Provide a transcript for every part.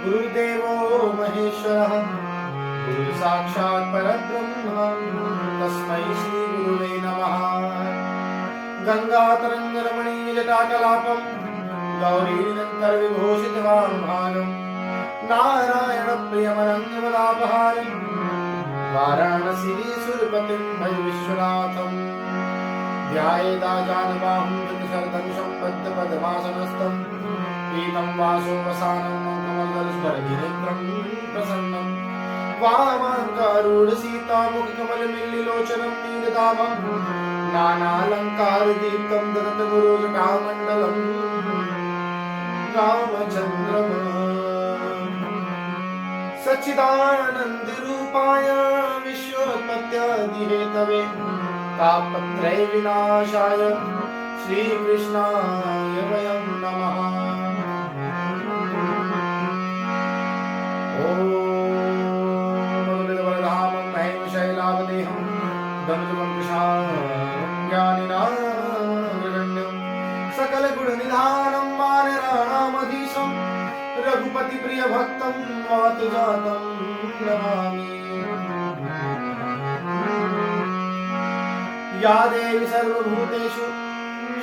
गुरुदेवो महेश्वरः गुरु साक्षात् परब्रह्म तस्मै श्री गुरुवे नमः। गंगातरंग रमणीय जटाकलापं गौरी निरंतर विभूषितवान् नारायण प्रियमरण्यमदापहारं वाराणसी सुरपतिं भज विश्वनाथं ध्यायेदाजानबाहुं जगत्सरतं सम्पद्मपद्मासनस्थं पीतं वासो वसानं कमलदलस्फटिकनेत्रं प्रसन्नं वामाङ्कारूढ सीतामुखकमलमिल्लिलोचनं नीलदाभं नानालङ्कारदीप्तं ददतगुरुजटामण्डलं रामचन्द्रम् सच्चिदानन्दरूपाय विश्वोत्पत्त्यादिहेतवे तापत्रय विनाशाय श्रीकृष्णाय वयं नमः। ॐ वरदामं महेशैलावदेहं दनुजवंशां ज्ञानिनां सकलगुणनिधानं मानराणामधीशं रघुपति प्रिय भक्तं वातजातं नमामि। या देवी सर्वभूतेषु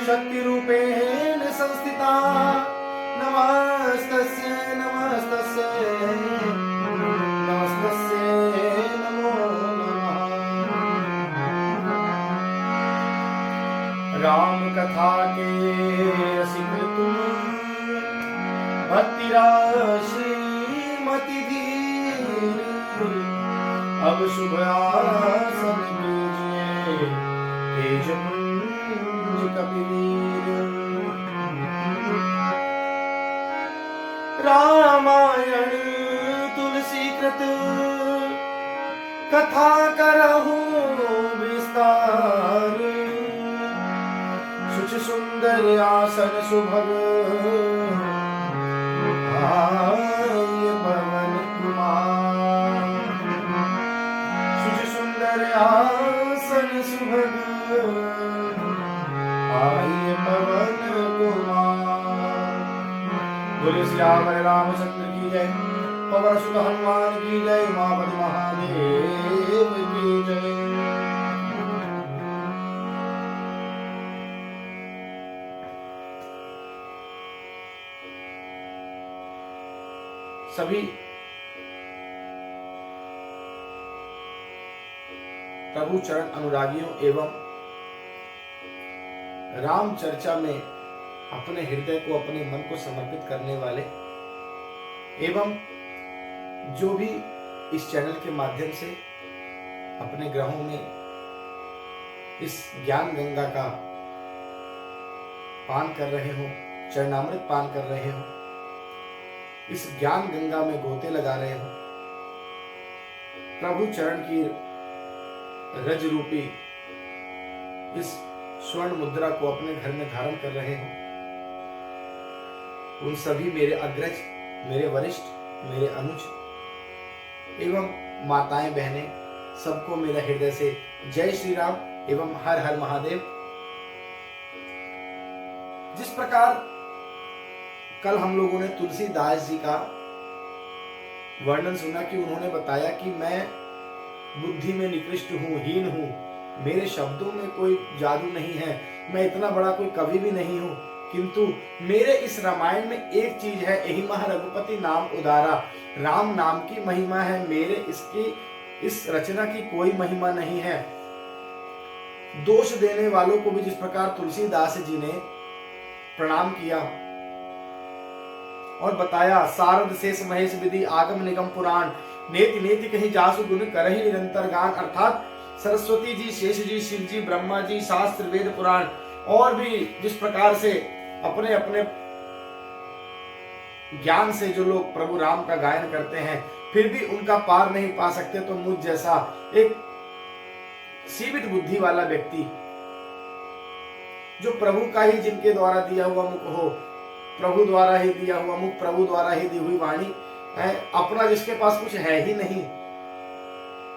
शक्तिरूपेण संस्थिता नमस्तस्यै नमस्तस्यै नमस्तस्यै नमो नमः। राम कथा के रसिक तुम भक्ति राशि मति धीर अब शुभ आसन कीजिए तेज पुंज कपिवीर। रामायण तुलसी कृत कथा करहु विस्तार सुच सुंदर आसन सुभग आय पवन कुमार। सुच सुंदर आसन सुभग आय पवन कुमार। बोले श्यामल रामचंद्र की जय, पवन सुत हनुमान की जय, उमापति महादेव की जय। सभी प्रभु चरण अनुरागियों एवं राम चर्चा में अपने हृदय को अपने मन को समर्पित करने वाले एवं जो भी इस चैनल के माध्यम से अपने ग्रहों में इस ज्ञान गंगा का पान कर रहे हो, चरणामृत पान कर रहे हो, इस ज्ञान गंगा में गोते लगा रहे हो, प्रभु चरण की रज रूपी इस स्वर्ण मुद्रा को अपने घर में धारण कर रहे हो, उन सभी मेरे अग्रज, मेरे वरिष्ठ, मेरे अनुज एवं माताएं बहनें सबको मेरा हृदय से जय श्री राम एवं हर हर महादेव। जिस प्रकार कल हम लोगों ने तुलसीदास जी का वर्णन सुना कि उन्होंने बताया कि मैं बुद्धि में निकृष्ट हूं, हीन हूं, मेरे शब्दों में कोई जादू नहीं है, मैं इतना बड़ा कोई कवि भी नहीं हूं, किंतु मेरे इस रामायण में एक चीज है, यही महा रघुपति नाम उदारा, राम नाम की महिमा है, मेरे इसकी इस रचना की कोई महिमा नहीं है। दोष देने वालों को भी जिस प्रकार तुलसीदास जी ने प्रणाम किया और बताया, सारद शेष महेश विधि आगम निगम पुराण नेति नेति कहीं जासु गुण करहि निरंतर गान। अर्थात सरस्वती जी, शेष जी, शिव जी, ब्रह्मा जी, शास्त्र वेद पुराण और भी जिस प्रकार से अपने अपने ज्ञान से जो लोग प्रभु राम का गायन करते हैं फिर भी उनका पार नहीं पा सकते, तो मुझ जैसा एक सीमित बुद्धि वाला व्यक्ति जो प्रभु का ही जिनके द्वारा दिया हुआ मुख हो, प्रभु द्वारा ही दिया हुआ मुख, प्रभु द्वारा ही दी हुई वाणी है, अपना जिसके पास कुछ है ही नहीं,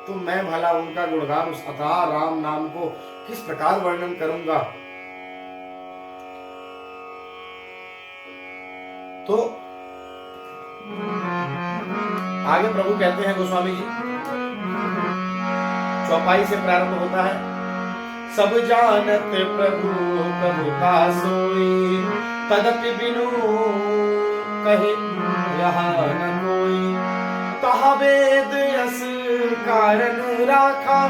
तो मैं भला उनका गुणगान उस अथाह राम नाम को किस प्रकार वर्णन करूंगा। तो आगे प्रभु कहते हैं गोस्वामी जी, चौपाई से प्रारंभ होता है। सब जानत प्रभु प्रभुता सोई, तदपि बिनु कहे यहाँ न कोई। कहा वेद यस कारण राखा,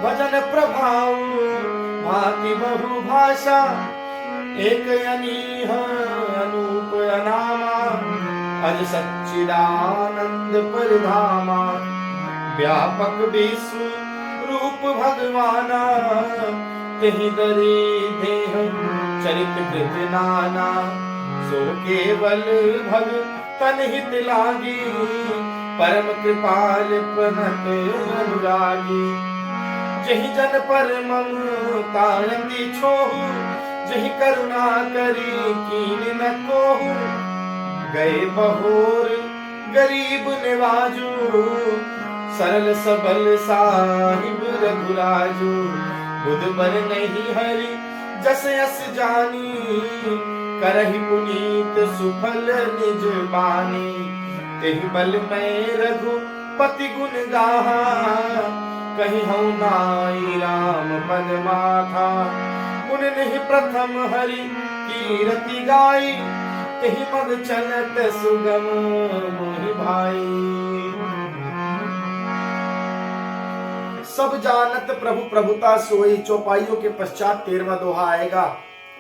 भजन प्रभाव भांति बहु भाषा। एक अनीह अनूप अनामा, अज सच्चिदानंद परधामा। व्यापक विश्व रूप भगवाना, तेहि दरी देह चरित कृत नाना। सो केवल भग तन हित लागी, परम कृपाल प्रणत अनुरागी। जहि जन पर ममता अति छोहु, जहि करुणा करी कीन न कोहु। गए बहोर गरीब निवाजू, सरल सबल साहिब रघुराजू। बुध बर नहीं हरि जस यस जानी, करहि पुनीत सुफल निज बानी। तेहि बल मैं रघुपति गुण गाहा, कहीं हूँ नाई राम पद माथा। मुन नहीं प्रथम हरि कीरति गाई, तेहि मग चलत सुगम मोहि भाई। सब जानत प्रभु प्रभुता सोई, चौपाइयों के पश्चात 13वां दोहा आएगा।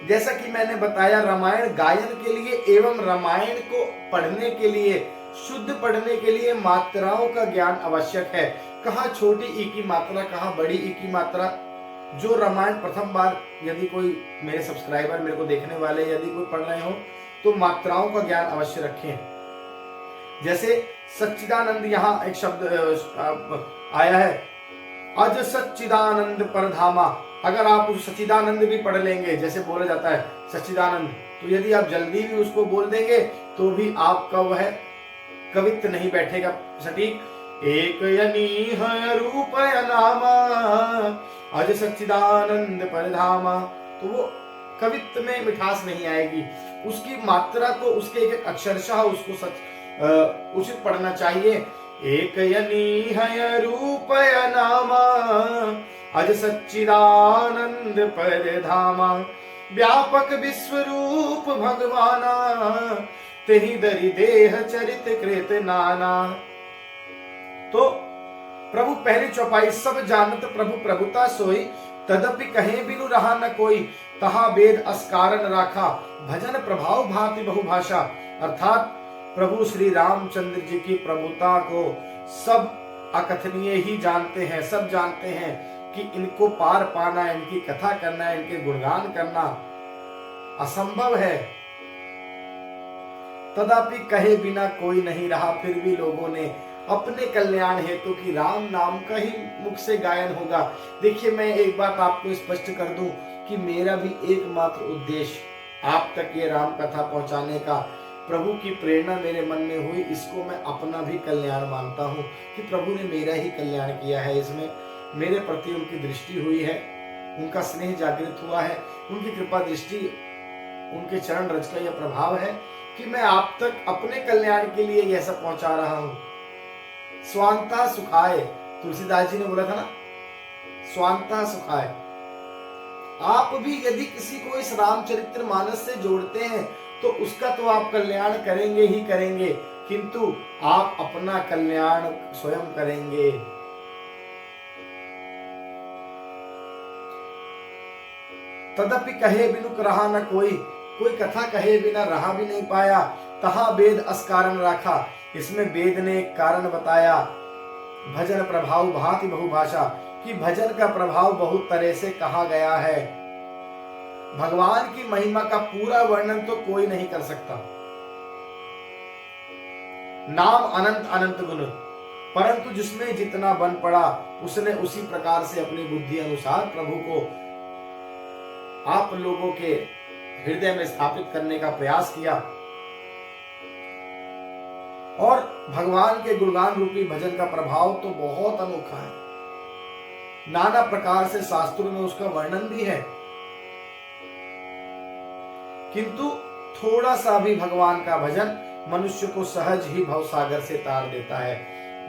जैसा कि मैंने बताया, रामायण गायन के लिए एवं रामायण को पढ़ने के लिए, शुद्ध पढ़ने के लिए मात्राओं का ज्ञान आवश्यक है। कहाँ छोटी ई की मात्रा, कहाँ बड़ी ई की मात्रा। जो रामायण प्रथम बार यदि कोई मेरे सब्सक्राइबर, मेरे को देखने वाले यदि कोई पढ़ रहे हो, तो मात्राओं का ज्ञान अवश्य रखें। जैसे सच्चिदानंद, यहाँ एक शब्द आया है, अज सच्चिदानंद परधामा। अगर आप उस सच्चिदानंद भी पढ़ लेंगे, जैसे बोला जाता है सच्चिदानंद, तो यदि आप जल्दी भी उसको बोल देंगे तो भी आपका वह कवित्व नहीं बैठेगा सटीक। एक अनीह रूप अनामा, अज सच्चिदानंद परधामा, तो वो कवित्व में मिठास नहीं आएगी। उसकी मात्रा को, उसके एक अक्षरशः उसको उचित पढ़ना चाहिए। एक अनीह रूप अनामा, अज सच्चिदानंद परधामा। व्यापक विश्व रूप भगवाना, तेहि दरि देह चरित कृत नाना। तो प्रभु पहली चौपाई, सब जानत प्रभु प्रभुता सोई, तदपि कहे बिनु रहा न कोई। तहा वेद अस्कारण राखा, भजन प्रभाव भांति बहुभाषा। अर्थात प्रभु श्री रामचंद्र जी की प्रभुता को सब अकथनीय ही जानते हैं। सब जानते हैं कि इनको पार पाना, इनकी कथा करना, इनके गुणगान करना असंभव है। तदापि कहे बिना कोई नहीं रहा, फिर भी लोगों ने अपने कल्याण हेतु की राम नाम का ही मुख से गायन होगा। देखिए, मैं एक बात आपको स्पष्ट कर दूं कि मेरा भी एकमात्र उद्देश्य आप तक ये राम कथा पहुंचाने का, प्रभु की प्रेरणा मेरे मन में हुई, इसको मैं अपना भी कल्याण मानता हूँ कि प्रभु ने मेरा ही कल्याण किया है। इसमें मेरे प्रति उनकी दृष्टि हुई है, उनका स्नेह जागृत हुआ है, उनकी कृपा दृष्टि, उनके चरण रज का यह प्रभाव है कि मैं आप तक अपने कल्याण के लिए यह सब पहुंचा रहा हूं। स्वांता सुखाय, तुलसीदास जी ने बोला था ना, स्वांता सुखाय। आप भी यदि किसी को इस रामचरित्र मानस से जोड़ते हैं तो उसका तो आप कल्याण करेंगे ही करेंगे, किंतु आप अपना कल्याण स्वयं करेंगे। तदपि कहे बिनु रहा न कोई कथा कहे बिना रहा भी नहीं पाया। तहा वेद अस्कारण राखा, इसमें वेद ने एक कारण बताया। भजन प्रभाव भांति बहुभाषा, कि भजन का प्रभाव बहुत तरह से कहा गया है। भगवान की महिमा का पूरा वर्णन तो कोई नहीं कर सकता। नाम अनंत अनंत गुण, परंतु जिसमें जितना बन पड़ा उसने उसी प्रकार से अपनी बुद्धि अनुसार प्रभु को आप लोगों के हृदय में स्थापित करने का प्रयास किया। और भगवान के गुणगान रूपी भजन का प्रभाव तो बहुत अनोखा है। नाना प्रकार से शास्त्रों में उसका वर्णन भी है, किंतु थोड़ा सा भी भगवान का भजन मनुष्य को सहज ही भवसागर से तार देता है।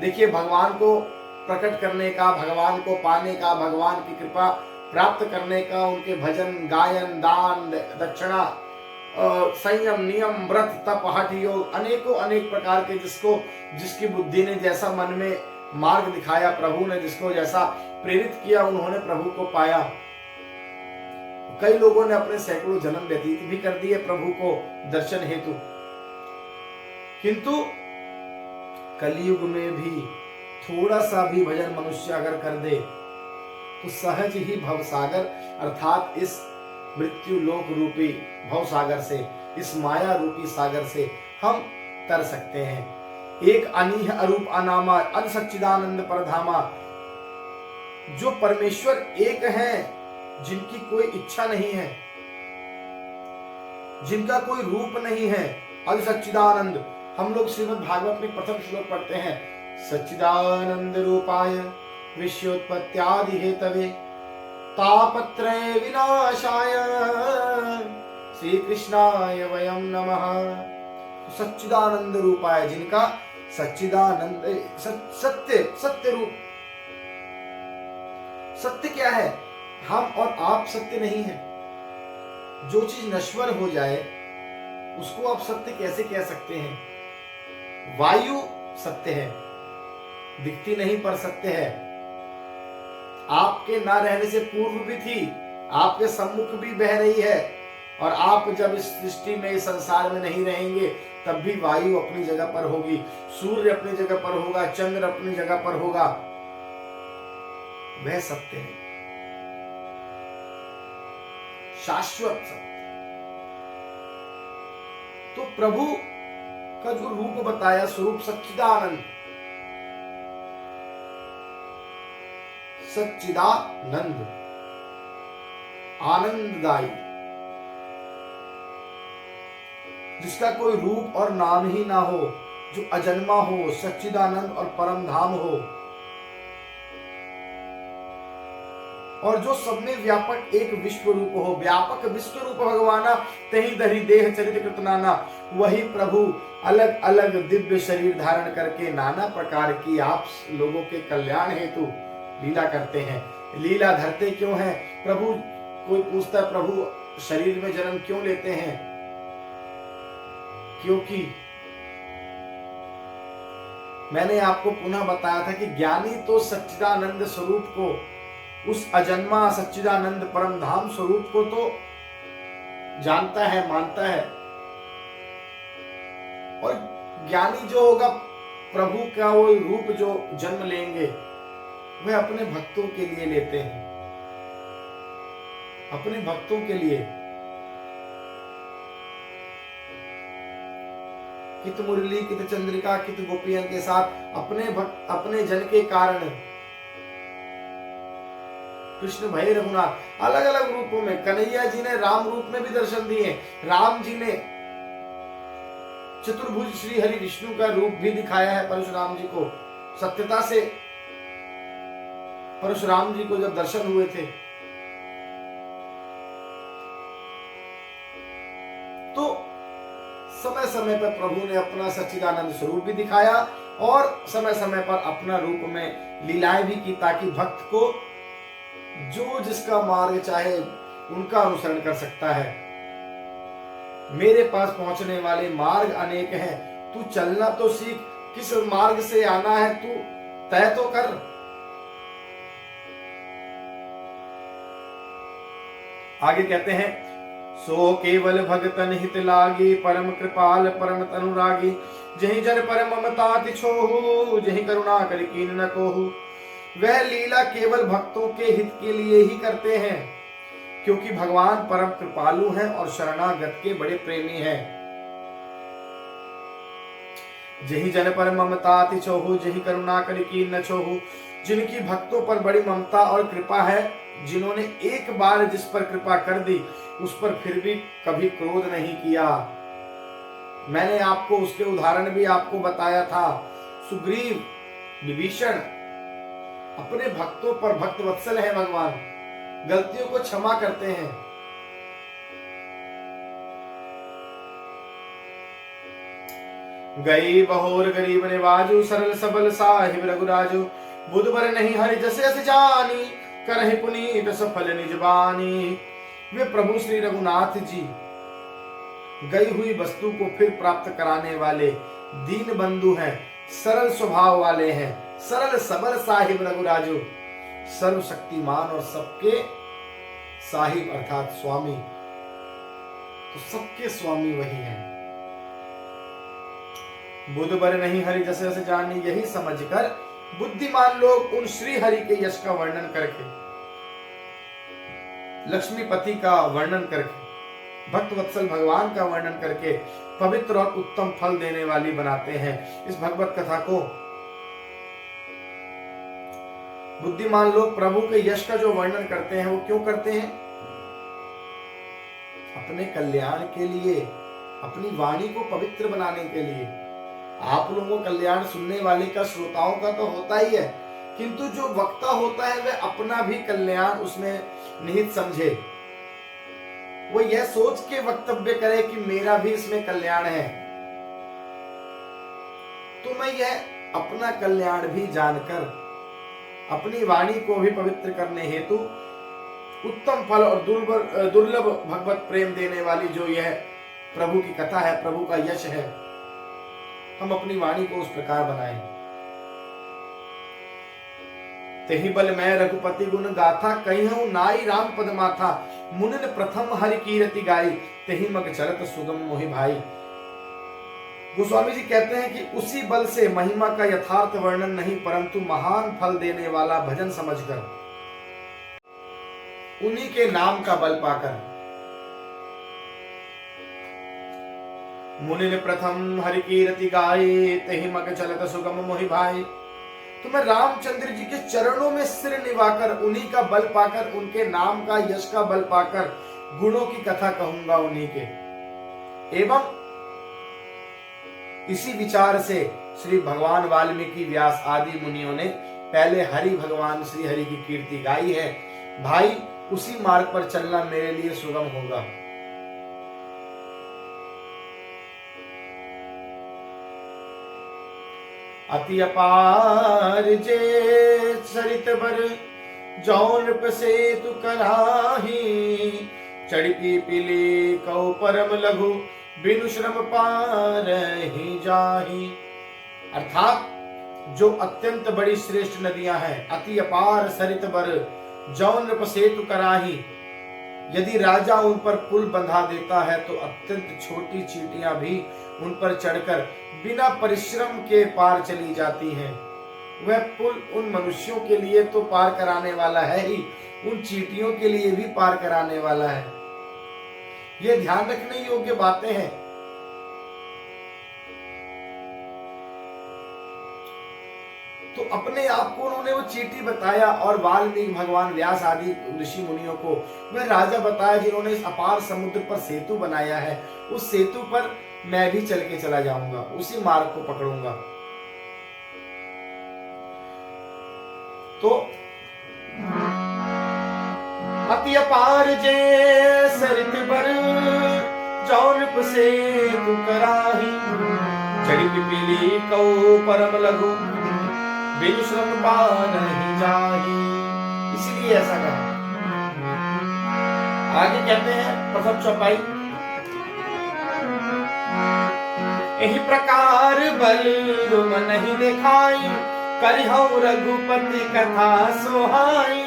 देखिए, भगवान को प्रकट करने का, भगवान को पाने का, भगवान की कृपा प्राप्त करने का, उनके भजन, गायन, दान, दक्षिणा, संयम, नियम, व्रत, तप, हठ, योग, अनेकों अनेक प्रकार के, जिसकी बुद्धि ने जैसा मन में मार्ग दिखाया, प्रभु ने जिसको जैसा प्रेरित किया, उन्होंने प्रभु को पाया। कई लोगों ने अपने सैकड़ों जन्म व्यतीत भी कर दिए प्रभु को दर्शन हेतु, किंतु कलयुग में भी थोड़ा सा भी भजन मनुष्य अगर कर दे तो सहज ही भवसागर अर्थात इस मृत्यु लोक रूपी भवसागर से, इस माया रूपी सागर से हम तर सकते हैं। एक अनीह अरूप अनामा अन सच्चिदानंद परधामा, जो परमेश्वर एक है, जिनकी कोई इच्छा नहीं है, जिनका कोई रूप नहीं है, अन सच्चिदानंद। हम लोग श्रीमद् भागवत में प्रथम श्लोक पढ़ते हैं, सच्चिदानंद रूपाय विश्वोत्पत्त्यादि हेतवे तापत्रय विनाशाय श्री कृष्णाय वयम नमः। सच्चिदानंद रूपाय, जिनका सच्चिदानंद सत्य रूप। सत्य क्या है? हम और आप सत्य नहीं है। जो चीज नश्वर हो जाए उसको आप सत्य कैसे कह सकते हैं? वायु सत्य है, दिखती नहीं पर सत्य है। आपके ना रहने से पूर्व भी थी, आपके सम्मुख भी बह रही है, और आप जब इस सृष्टि में, इस संसार में नहीं रहेंगे तब भी वायु अपनी जगह पर होगी, सूर्य अपनी जगह पर होगा, चंद्र अपनी जगह पर होगा। वह सत्य है, शाश्वत सत्य। तो प्रभु का जो रूप बताया, स्वरूप सच्चिदानंद, सच्चिदानंद, आनंददायी, जिसका कोई रूप और नाम ही ना हो, जो अजन्मा हो, सच्चिदानंद और परम धाम हो, और जो सब में व्यापक एक विश्व रूप हो। व्यापक विश्व रूप भगवाना तही धरी देह चरित कृत नाना। वही प्रभु अलग अलग दिव्य शरीर धारण करके नाना प्रकार की आप लोगों के कल्याण हेतु लीला करते हैं। लीला धरते क्यों हैं प्रभु? कोई पूछता है प्रभु शरीर में जन्म क्यों लेते हैं? क्योंकि मैंने आपको पुनः बताया था कि ज्ञानी तो सच्चिदानंद स्वरूप को, उस अजन्मा सच्चिदानंद परम धाम स्वरूप को तो जानता है, मानता है, और ज्ञानी जो होगा, प्रभु का वो रूप जो जन्म लेंगे वह अपने भक्तों के लिए लेते हैं, अपने भक्तों के लिए। कित मुरली कित चंद्रिका कित गोपियन के साथ अपने भक्त, अपने जन के कारण कृष्ण भय रघुनाथ अलग अलग रूपों में, कन्हैया जी ने राम रूप में भी दर्शन दिए, राम जी ने चतुर्भुज श्री हरि विष्णु का रूप भी दिखाया है परशुराम जी को। सत्यता से परशुराम जी को जब दर्शन हुए थे तो समय समय पर प्रभु ने अपना सच्चिदानंद स्वरूप भी दिखाया और समय समय पर अपना रूप में लीलाएं भी की, ताकि भक्त को जो जिसका मार्ग चाहे उनका अनुसरण कर सकता है। मेरे पास पहुंचने वाले मार्ग अनेक हैं, तू चलना तो सीख, किस मार्ग से आना है तू तय तो कर। आगे कहते हैं, सो केवल भगतन हित लागी, परम कृपाल परम अनुरागी, जहि जन परम ममता तिछोहु, जहि करुणा कर कीन न कोहु। वह लीला केवल भक्तों के हित के लिए ही करते हैं, क्योंकि भगवान परम कृपालु हैं और शरणागत के बड़े प्रेमी हैं। जहि जन पर ममता तिछोहु, जहि करुणा कर कीन न छोहु। जिनकी भक्तों पर बड़ी ममता और कृपा है, जिन्होंने एक बार जिस पर कृपा कर दी उस पर फिर भी कभी क्रोध नहीं किया। मैंने आपको उसके उदाहरण भी आपको बताया था। सुग्रीव, विभीषण अपने भक्तों पर भक्त वत्सल है भगवान, गलतियों को क्षमा करते हैं। गई बहोर गरीब निवाजु, सरल सबल साहिब रघुराजु। बुध बर नहीं हरि जस अस जानी, करहि पुनीत सफल निज बानी। वे प्रभु श्री रघुनाथ जी गई हुई वस्तु को फिर प्राप्त कराने वाले दीन बंधु हैं, सरल स्वभाव वाले हैं, सरल सबल साहिब रघुराजु, सर्वशक्तिमान और सबके साहिब अर्थात स्वामी। तो सबके स्वामी वही हैं। बुध बर नहीं हरि जस अस जानी, यही समझकर बुद्धिमान लोग उन श्री हरि के यश का वर्णन करके, लक्ष्मीपति का वर्णन करके, भक्त वत्सल भगवान का वर्णन करके पवित्र और उत्तम फल देने वाली बनाते हैं। इस भगवत कथा को बुद्धिमान लोग प्रभु के यश का जो वर्णन करते हैं वो क्यों करते हैं? अपने कल्याण के लिए, अपनी वाणी को पवित्र बनाने के लिए। आप लोगों को कल्याण सुनने वाले का, श्रोताओं का तो होता ही है, किंतु जो वक्ता होता है वह अपना भी कल्याण उसमें निहित समझे। वो यह सोच के वक्तव्य करे कि मेरा भी इसमें कल्याण है, तो मैं यह अपना कल्याण भी जानकर अपनी वाणी को भी पवित्र करने हेतु उत्तम फल और दुर्लभ भगवत प्रेम देने वाली जो यह प्रभु की कथा है, प्रभु का यश है, हम अपनी वाणी को उस प्रकार बनाएं। तेहि बल मैं रघुपति गुण गाथा, कहिहूं नाई राम पद माथा। मुनिन प्रथम हरि कीरति गाई, तेहि मग चरत सुगम मोहि भाई। गोस्वामी जी कहते हैं कि उसी बल से महिमा का यथार्थ वर्णन नहीं, परंतु महान फल देने वाला भजन समझकर, उन्हीं के नाम का बल पाकर, मुनि ने प्रथम हरि कीरति गाये, तेहि मग चलत सुगम मोहि भाई। तो मैं रामचंद्र जी के चरणों में सिर निभाकर, उन्हीं का बल पाकर, उनके नाम का यश का बल पाकर गुणों की कथा कहूंगा उन्हीं के। एवं इसी विचार से श्री भगवान वाल्मीकि, व्यास आदि मुनियों ने पहले हरि भगवान श्री हरि की कीर्ति गाई है। भाई उसी मार्ग पर चलना मेरे लिए सुगम होगा। अति अपार जे सरित बर, जौन सेतु कराही। चढ़ी पिली कौ परम लघु, बिनु श्रम पार ही जाही। अर्थात जो अत्यंत बड़ी श्रेष्ठ नदियां हैं, अति अपार सरित बर, जौन सेतु कराही। यदि राजा उन पर पुल बंधा देता है तो अत्यंत छोटी चींटियां भी उन पर चढ़कर बिना परिश्रम के पार चली जाती हैं। वह पुल उन मनुष्यों के लिए तो पार कराने वाला है ही, उन चींटियों के लिए भी पार कराने वाला है। ये ध्यान रखने योग्य बातें हैं। तो अपने आप को उन्होंने वो चींटी बताया, और वाल्मीकि भगवान, व्यास आदि ऋषि मुनियों को वह राजा बताया जिन्होंने इस अपार समुद्र पर सेतु बनाया है। उस सेतु पर मैं भी चल के चला जाऊंगा, उसी मार्ग को पकड़ूंगा। तो अति अपार जे सरित बर, जौन सेतु कराही। चढ़ी पिपीली कौ परम लघु, बिनु श्रम पार नहीं जाही। इसलिए ऐसा कहा। आगे कहते हैं प्रथम चौपाई, यही प्रकार बल रुम नहीं दिखाई, करिहौ रघुपति कथा सोहाई।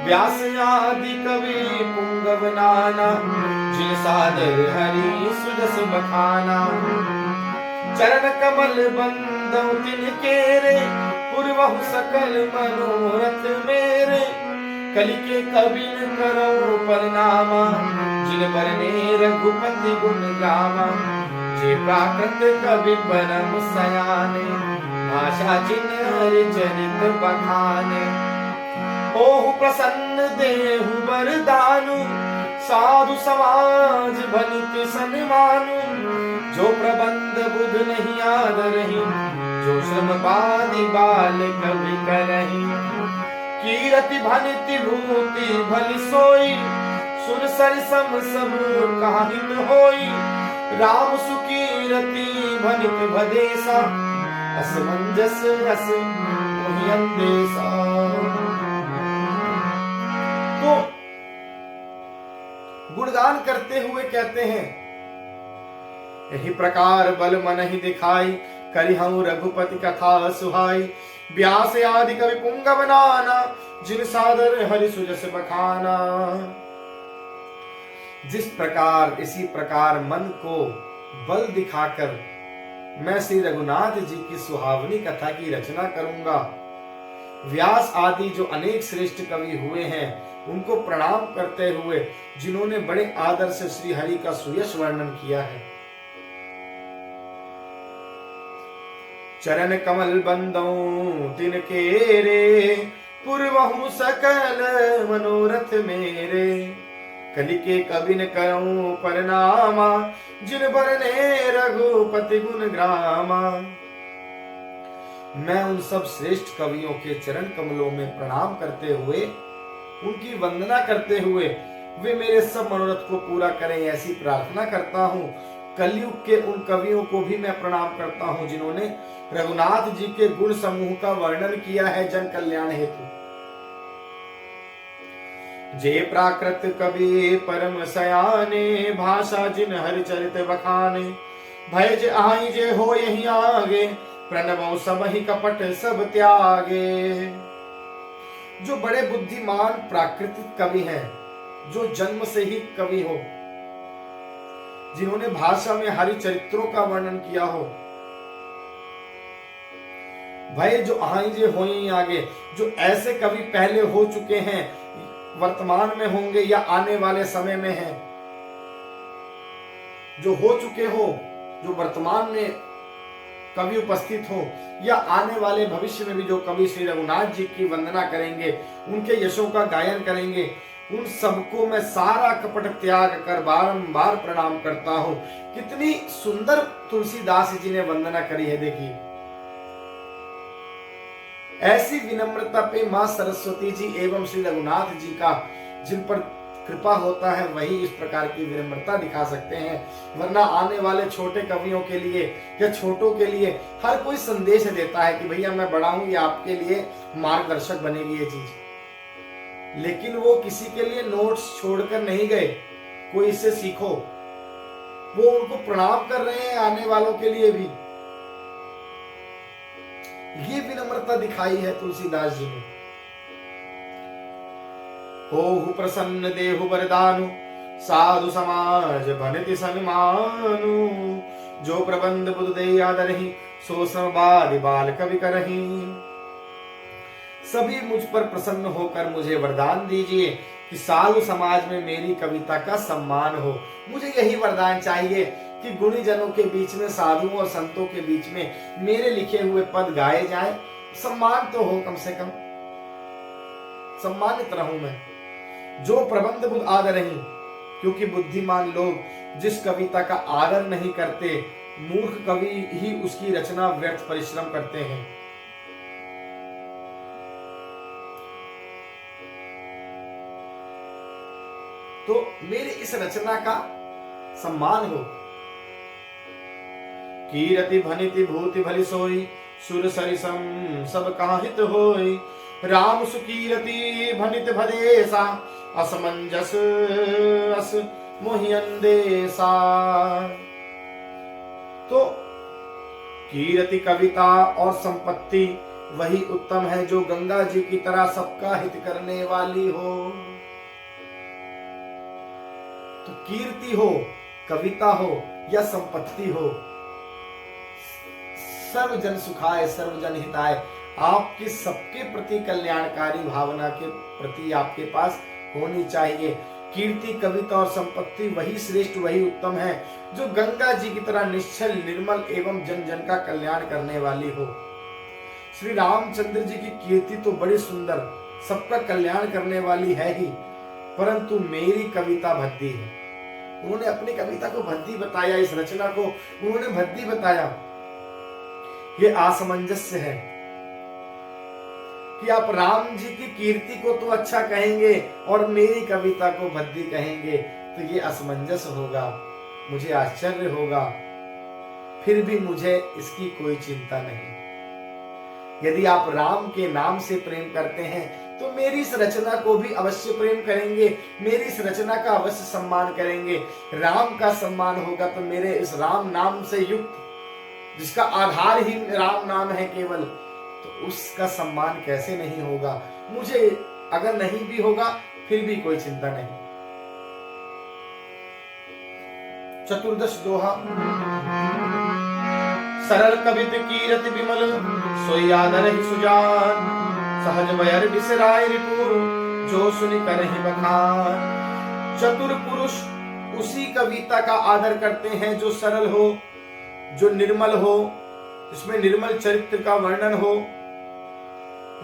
व्यास आदि कवि पुंगव नाना, जिन सादर हरि सुजस बखाना। चरण कमल बंदौ तिनके रे, पूर्वहु सकल मनोरथ मेरे। कलि के कबिन करो परिणामा, जिन बरने रघुपति गुण गावा। जे प्राकृत कवि परम सयाने, भाषा जिन हरि चरित बखाने। ओहु प्रसन्न देहु बरदानु, साधु समाज भनित सन्मानु। जो प्रबंध बुध नहीं आदरहि, जो श्रम बानी बाल कवि करहि। कीरति भनिति भूति भली सोई, सुर सर सम सब काहित होई। राम सुकीरति भनित भदेसा, असमंजस रस मोहि अंदेसा। तो गुणगान करते हुए कहते हैं, यही प्रकार बल मन ही दिखाई, करिहूं रघुपति कथा सुहाई। व्यास आदि कवि पुंगव नाना, जिन सादर हरि सुजस बखाना। जिस प्रकार इसी प्रकार मन को बल दिखाकर मैं श्री रघुनाथ जी की सुहावनी कथा की रचना करूंगा। व्यास आदि जो अनेक श्रेष्ठ कवि हुए हैं उनको प्रणाम करते हुए, जिन्होंने बड़े आदर से श्री हरि का सुयश वर्णन किया है। चरण कमल बंदों तिनके रे, पूर्वहु सकल मनोरथ मेरे। कलिके कबिन करऊं परनामा, जिन बरने रघुपति गुण ग्रामा। मैं उन सब श्रेष्ठ कवियों के चरण कमलों में प्रणाम करते हुए, उनकी वंदना करते हुए वे मेरे सब मनोरथ को पूरा करें, ऐसी प्रार्थना करता हूं। कलयुग के उन कवियों को भी मैं प्रणाम करता हूं जिन्होंने रघुनाथ जी के गुण समूह का वर्णन किया है जन कल्याण हेतु। जे प्राकृत कवि परम सयाने, भाषा जिन हरि चरित बखाने। भय जे आई जे हो यही आगे, प्रणवों सब ही कपट सब त्यागे। जो बड़े बुद्धिमान प्राकृतिक कवि हैं, जो जन्म से ही कवि हो, जिन्होंने भाषा में हरि चरित्रों का वर्णन किया हो। भय जो आई जे हो यही आगे, जो ऐसे कवि पहले हो चुके हैं, वर्तमान में होंगे या आने वाले समय में हैं, जो हो चुके हो, जो वर्तमान में कवि उपस्थित हो या आने वाले भविष्य में भी जो कवि श्री रघुनाथ जी की वंदना करेंगे, उनके यशों का गायन करेंगे, उन सबको मैं सारा कपट त्याग कर बारंबार प्रणाम करता हूं। कितनी सुंदर तुलसीदास जी ने वंदना करी है, देखिए। ऐसी विनम्रता पे मां सरस्वती जी एवं श्री रघुनाथ जी का जिन पर कृपा होता है, वही इस प्रकार की विनम्रता दिखा सकते हैं। वरना आने वाले छोटे कवियों के लिए या छोटों के लिए हर कोई संदेश देता है कि भैया मैं बड़ा हूं, ये आपके लिए मार्गदर्शक बनेगी ये चीज। लेकिन वो किसी के लिए नोट्स छोड़कर नहीं गए, कोई इससे सीखो। वो उनको प्रणाम कर रहे हैं आने वालों के लिए भी। ये विनम्रता दिखाई है तुलसीदास जी ने। हो प्रसन्न देहु वरदानु, साधु समाज बनति सन्मानु। जो प्रबंध बुध दे आदरहि, सो समबादि बाल कवि करहि। सभी मुझ पर प्रसन्न होकर मुझे वरदान दीजिए कि साधु समाज में मेरी कविता का सम्मान हो। मुझे यही वरदान चाहिए कि गुणी जनों के बीच में, साधुओं और संतों के बीच में मेरे लिखे हुए पद गाए जाएं, सम्मान तो हो, कम से कम सम्मानित रहूं मैं। जो प्रबंध बुध आदर नहीं, क्योंकि बुद्धिमान लोग जिस कविता का आदर नहीं करते, मूर्ख कवि ही उसकी रचना व्यर्थ परिश्रम करते हैं। तो मेरी इस रचना का सम्मान हो। कीरति भनिति भूति भली सोई, सुर सरिसम सब काहित होई। राम सुकीरति भनित भदेसा, असमंजस अस मोहि अंदेसा। तो कीरति कविता और संपत्ति वही उत्तम है जो गंगा जी की तरह सबका हित करने वाली हो। तो कीर्ति हो, कविता हो या संपत्ति हो, सर्वजन सुखाय सर्वजन हिताय, आपके सबके प्रति कल्याणकारी भावना के प्रति आपके पास होनी चाहिए। कीर्ति, कविता और संपत्ति वही श्रेष्ठ, वही उत्तम है जो गंगा जी की तरह निश्चल, निर्मल एवं जन जन का कल्याण करने वाली हो। श्री रामचंद्र जी की कीर्ति तो बड़ी सुंदर, सबका कल्याण करने वाली है ही, परंतु मेरी कविता भद्दी है। उन्होंने अपनी कविता को भद्दी बताया, इस रचना को उन्होंने भद्दी बताया। ये असमंजस्य है कि आप राम जी की कीर्ति को तो अच्छा कहेंगे और मेरी कविता को भद्दी कहेंगे, तो ये असमंजस होगा। मुझे आश्चर्य होगा, फिर भी मुझे इसकी कोई चिंता नहीं। यदि आप राम के नाम से प्रेम करते हैं तो मेरी इस रचना को भी अवश्य प्रेम करेंगे, मेरी इस रचना का अवश्य सम्मान करेंगे। राम का सम्मान होगा तो मेरे इस राम नाम से युक्त, जिसका आधार ही राम नाम है केवल, तो उसका सम्मान कैसे नहीं होगा। मुझे अगर नहीं भी होगा फिर भी कोई चिंता नहीं। चतुर्दश दोहा। सरल कवित कीरत विमल, सोई आदर ही सुजान, सहज बयर बिसराय रिपु, जो सुनि करहि बखान। चतुर पुरुष उसी कविता का आदर करते हैं जो सरल हो, जो निर्मल हो, जिसमें निर्मल चरित्र का वर्णन हो,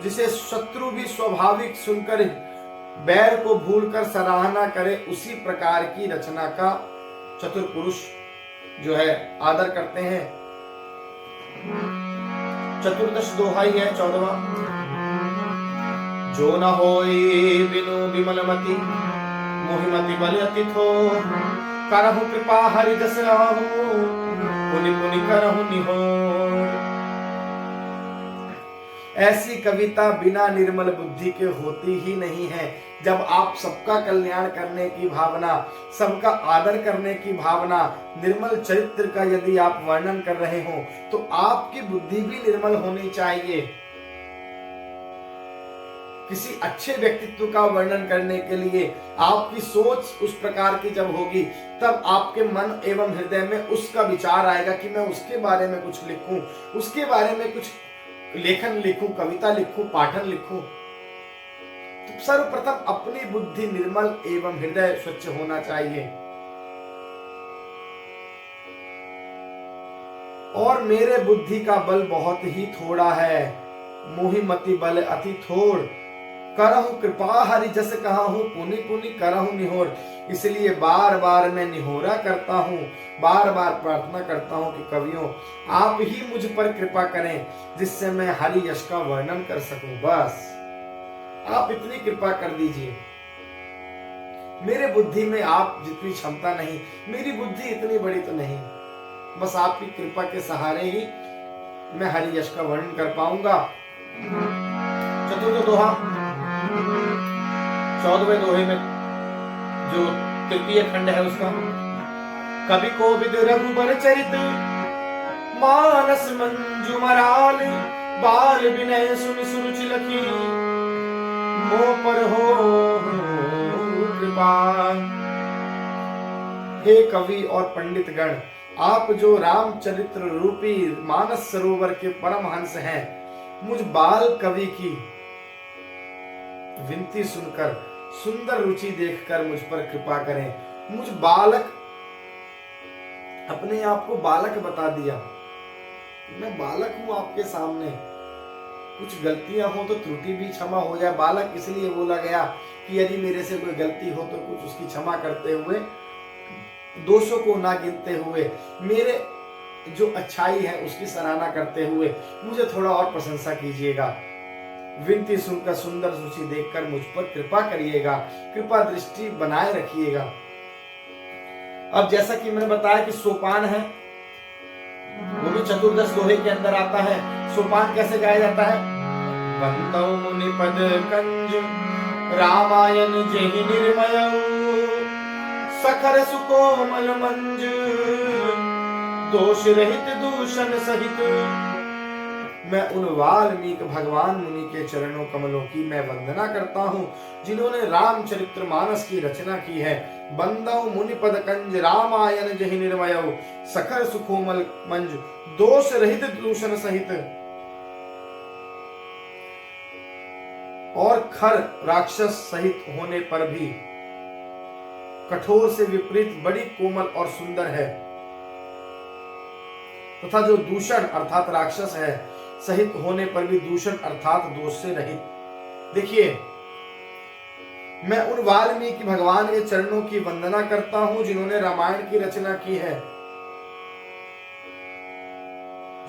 जिसे शत्रु भी स्वाभाविक सुनकर बैर को भूलकर सराहना करे, उसी प्रकार की रचना का चतुर पुरुष जो है आदर करते हैं। चतुर्दश दोहा ही है 14वां। जो न होई बिनु विमल मति, मोहिमति बल अति थोर, करहु कृपा हरि जस राहु, पुनि पुनि करहु निहोर। ऐसी कविता बिना निर्मल बुद्धि के होती ही नहीं है। जब आप सबका कल्याण करने की भावना, सबका आदर करने की भावना, निर्मल चरित्र का यदि आप वर्णन कर रहे हो तो आपकी बुद्धि भी निर्मल होनी चाहिए। किसी अच्छे व्यक्तित्व का वर्णन करने के लिए आपकी सोच उस प्रकार की जब होगी, तब आपके मन एवं हृदय में उसका विचार आएगा कि मैं उसके बारे में कुछ लिखूं, उसके बारे में कुछ लेखन लिखूं, कविता लिखूं, पाठन लिखूं। तो सर्वप्रथम अपनी बुद्धि निर्मल एवं हृदय स्वच्छ होना चाहिए। और मेरे बुद्धि का बल बहुत ही थोड़ा है, मोहि मति बल अति थोड़, करहु कृपा हरि जस कहाहू, पुनि पुनि करहु निहोर। इसलिए बार बार मैं निहोरा करता हूँ, बार बार प्रार्थना करता हूँ कि कवियों आप ही मुझ पर कृपा करें, जिससे मैं हरि यश का वर्णन कर सकूं। बस आप इतनी कृपा कर दीजिए। मेरे बुद्धि में आप जितनी क्षमता नहीं, मेरी बुद्धि इतनी बड़ी तो नहीं, बस आपकी कृपा के सहारे ही मैं हरि यश का वर्णन कर पाऊंगा। चतुर्थ दोहा 14वें दोहे में जो तृतीय खंड है उसका। कवि कोविद रघुबर चरित, मानस मंजू मराल, बाल विनय सुन सुरुचि लखी, मोह पर हो कृपा। हे कवि और पंडित गण, आप जो रामचरित्र रूपी मानस सरोवर के परमहंस हैं, मुझ बाल कवि की विनती सुनकर, सुंदर रुचि देखकर मुझ पर कृपा करें। मुझ बालक, अपने आप को बालक बता दिया, मैं बालक हूं आपके सामने, कुछ गलतियां हो तो त्रुटि भी क्षमा हो जाए। बालक इसलिए बोला गया कि यदि मेरे से कोई गलती हो तो कुछ उसकी क्षमा करते हुए, दोषों को ना गिनते हुए, मेरे जो अच्छाई है उसकी सराहना करते हुए मुझे थोड़ा और प्रशंसा कीजिएगा। विनती सुनकर, सुंदर सूची देखकर मुझ पर कृपा करिएगा, कृपा दृष्टि बनाए रखिएगा। अब जैसा कि मैंने बताया कि सोपान है, वो भी चतुर्दश दोहे के अंदर आता है। सोपान कैसे गाया जाता है? बंदौ मुनि पद कंज, रामायण जेहि निर्मय, सखर सुकोमल मंज, दोष रहित दूषण सहित। मैं उन वाल्मीकि भगवान मुनि के चरणों कमलों की मैं वंदना करता हूँ, जिन्होंने रामचरित्र मानस की रचना की है। बंदौ मुनि पद कंज, रामायण जहि निर्मय, सखर सुकोमल मंज, दोष रहित दूषण सहित। और खर राक्षस सहित होने पर भी कठोर से विपरीत बड़ी कोमल और सुंदर है, तथा जो दूषण अर्थात राक्षस है सहित होने पर भी दूषण अर्थात दोष से रहित। देखिए, मैं उन वाल्मीकि भगवान के चरणों की वंदना करता हूं जिन्होंने रामायण की रचना की है,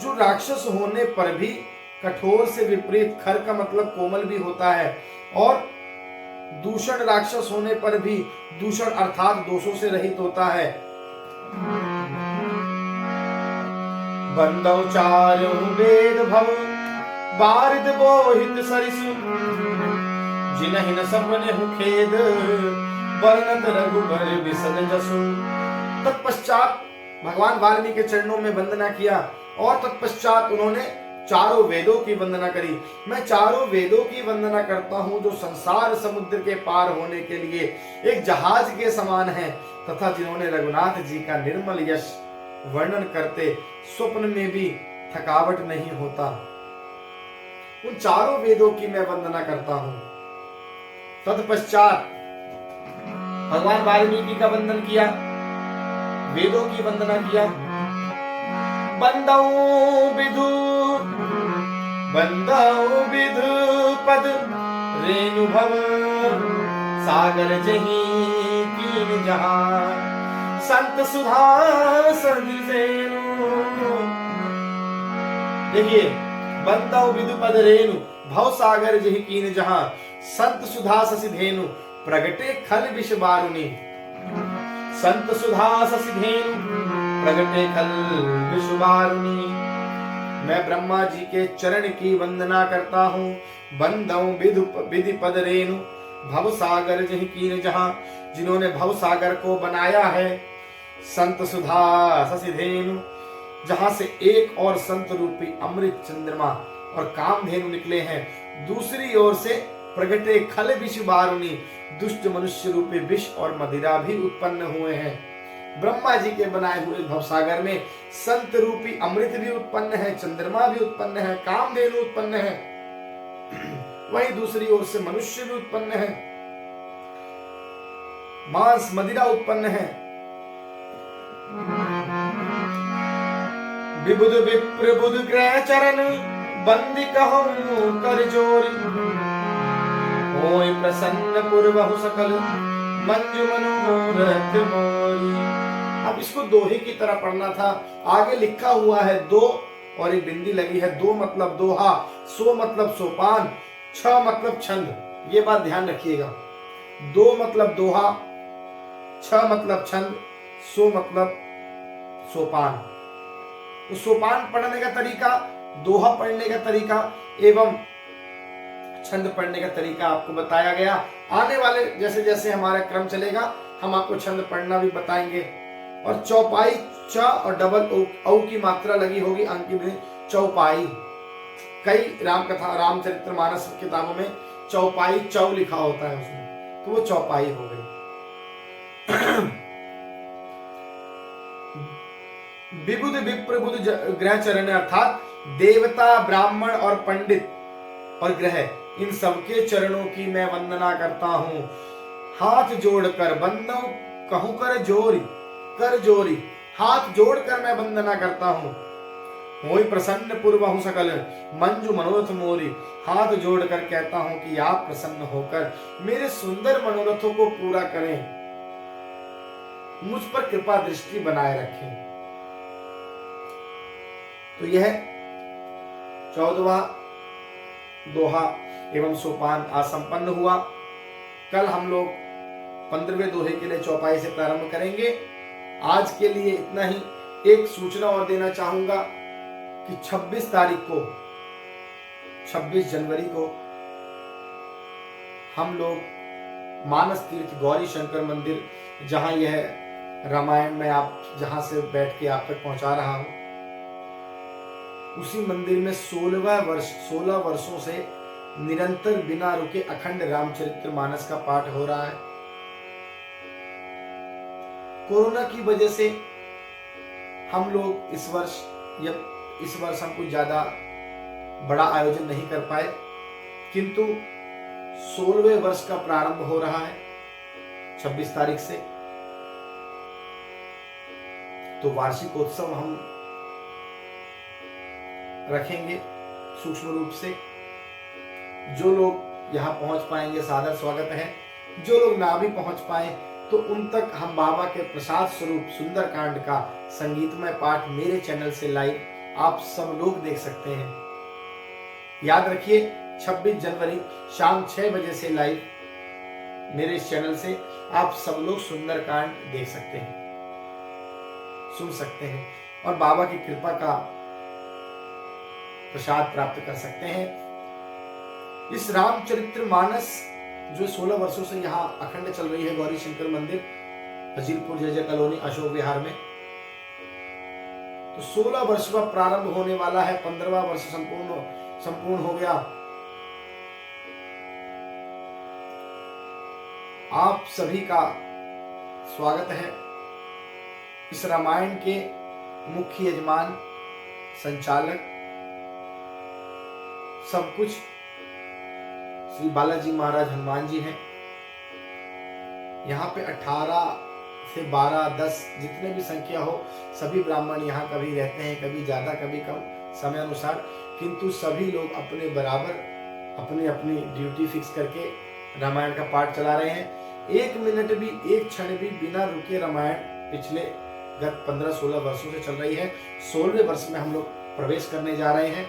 जो राक्षस होने पर भी कठोर से विपरीत, खर का मतलब कोमल भी होता है, और दूषण राक्षस होने पर भी दूषण अर्थात दोषों से रहित होता है। बंदौ चारों वेद भव बारिद बोहित सरिसु जिनहि न सपने हु खेद वर्णत रघुबर बिसद जसु। तत्पश्चात भगवान वाल्मीकि के चरणों में वंदना किया और तत्पश्चात उन्होंने चारों वेदों की वंदना करी। मैं चारों वेदों की वंदना करता हूं जो संसार समुद्र के पार होने के लिए एक जहाज के समान है, तथा जिन्होंने रघुनाथ जी का निर्मल यश वर्णन करते स्वप्न में भी थकावट नहीं होता, उन चारों वेदों की मैं वंदना करता हूं। तत्पश्चात भगवान वाल्मीकि का वंदन किया, वेदों की वंदना किया। बंदौ विधु पद रेणु भव सागर जही कीन जहां संत सुधा सदिसेनु। देखिए, बंदौ विधु पद रेणु भव सागर जही कीन जहां संत सुधा ससिधेनु प्रगटे खल विष बारुनी। संत सुधा ससिधेनु प्रगटे खल विष बारुनी। मैं ब्रह्मा जी के चरण की वंदना करता हूँ। बंदौ विधि पद रेणु भव सागर जही कीन जहां, जिन्होंने भव सागर को बनाया है। संत सुधा ससिधेनु, जहां से एक और संत रूपी अमृत चंद्रमा और कामधेनु निकले हैं, दूसरी ओर से प्रगटे खल विष बारुनी, दुष्ट मनुष्य रूपी विष और मदिरा भी उत्पन्न हुए हैं। ब्रह्मा जी के बनाए हुए भवसागर में संत रूपी अमृत भी उत्पन्न है, चंद्रमा भी उत्पन्न है, कामधेनु उत्पन्न है, वहीं दूसरी ओर से मनुष्य भी उत्पन्न है, मांस मदिरा उत्पन्न है। विबुध विप्र बुध ग्रह चरण बंदी कहूं कर जोरी, होय प्रसन्न पूर्वहु सकल मंजु मनोरथ मोरी। अब इसको दोहे की तरह पढ़ना था। आगे लिखा हुआ है दो और एक बिंदी लगी है। दो मतलब दोहा, सो मतलब सोपान, छ मतलब छंद। ये बात ध्यान रखिएगा। दो मतलब दोहा, छ मतलब छंद, सो मतलब सोपान। तो सोपान पढ़ने का तरीका, दोहा पढ़ने का तरीका एवं छंद पढ़ने का तरीका आपको बताया गया। आने वाले जैसे जैसे हमारा क्रम चलेगा हम आपको छंद पढ़ना भी बताएंगे। और चौपाई, च और डबल औ की मात्रा लगी होगी अंक की चौपाई। कई रामकथा रामचरितमानस किताबों में चौपाई चौ लिखा होता है उसमें, तो वो चौपाई हो गई। विबुध विप्र बुध ग्रह चरण अर्थात देवता, ब्राह्मण और पंडित और ग्रह, इन सबके चरणों की मैं वंदना करता हूं। हाथ जोड़कर बंदौ कहूं कर जोरी, हाथ जोड़कर मैं वंदना करता हूं। होय प्रसन्न पूर्वहु सकल मंजु मनोरथ मोरी, हाथ जोड़कर कहता हूं कि आप प्रसन्न होकर मेरे सुंदर मनोरथों को पूरा करें, मुझ पर कृपा दृष्टि बनाए रखें। तो यह 14वां दोहा एवं सोपान आज संपन्न हुआ। कल हम लोग 15वें दोहे के लिए चौपाई से प्रारंभ करेंगे। आज के लिए इतना ही। एक सूचना और देना चाहूंगा कि 26 तारीख को, 26 जनवरी को हम लोग मानस तीर्थ गौरी शंकर मंदिर, जहां यह रामायण में आप जहां से बैठ के आप तक पहुंचा रहा हूं, उसी मंदिर में 16 वर्षों से निरंतर बिना रुके अखंड रामचरितमानस का पाठ हो रहा है। कोरोना की वजह से हम लोग इस वर्ष हम कुछ ज्यादा बड़ा आयोजन नहीं कर पाए, किंतु 16वें वर्ष का प्रारंभ हो रहा है 26 तारीख से। तो वार्षिकोत्सव हम रखेंगे सूक्ष्म रूप से। जो लोग यहाँ पहुंच पाएंगे सादर स्वागत है, जो लोग ना भी पहुंच पाए तो उन तक हम बाबा के प्रसाद स्वरूप सुंदरकांड का संगीतमय पाठ मेरे चैनल से लाइव आप सब लोग देख सकते हैं। याद रखिए 26 जनवरी शाम 6 बजे से लाइव मेरे इस चैनल से आप सब लोग सुंदरकांड देख सकते हैं। सुन सकते हैं और बाबा की कृपा का प्रसाद प्राप्त कर सकते हैं। इस रामचरित्र मानस जो 16 वर्षों से यहाँ अखंड चल रही है गौरी शंकर मंदिर हजीरपुर जय कॉलोनी अशोक विहार में, तो 16 वर्ष का प्रारंभ होने वाला है, 15वां वर्ष संपूर्ण हो गया। आप सभी का स्वागत है। इस रामायण के मुख्य यजमान, संचालक, सब कुछ श्री बालाजी महाराज हनुमान जी हैं। यहाँ पे 18 से 12, 10 जितने भी संख्या हो, सभी ब्राह्मण यहाँ कभी रहते हैं, कभी ज्यादा कभी कम समय अनुसार, किंतु सभी लोग अपने बराबर अपनी अपनी ड्यूटी फिक्स करके रामायण का पाठ चला रहे हैं। 1 मिनट भी, 1 क्षण भी बिना रुके रामायण पिछले गत 15-16 वर्षों से चल रही है। 16वें वर्ष में हम लोग प्रवेश करने जा रहे हैं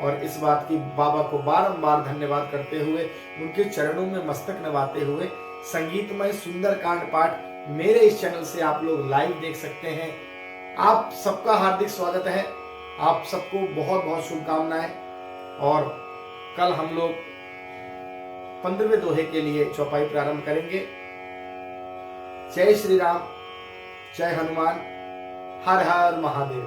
और इस बात की बाबा को बारंबार धन्यवाद करते हुए, उनके चरणों में मस्तक नवाते हुए, संगीतमय सुंदर कांड पाठ मेरे इस चैनल से आप लोग लाइव देख सकते हैं। आप सबका हार्दिक स्वागत है। आप सबको बहुत बहुत शुभकामनाएं। और कल हम लोग 15वें दोहे के लिए चौपाई प्रारंभ करेंगे। जय श्री राम, जय हनुमान, हर हर महादेव।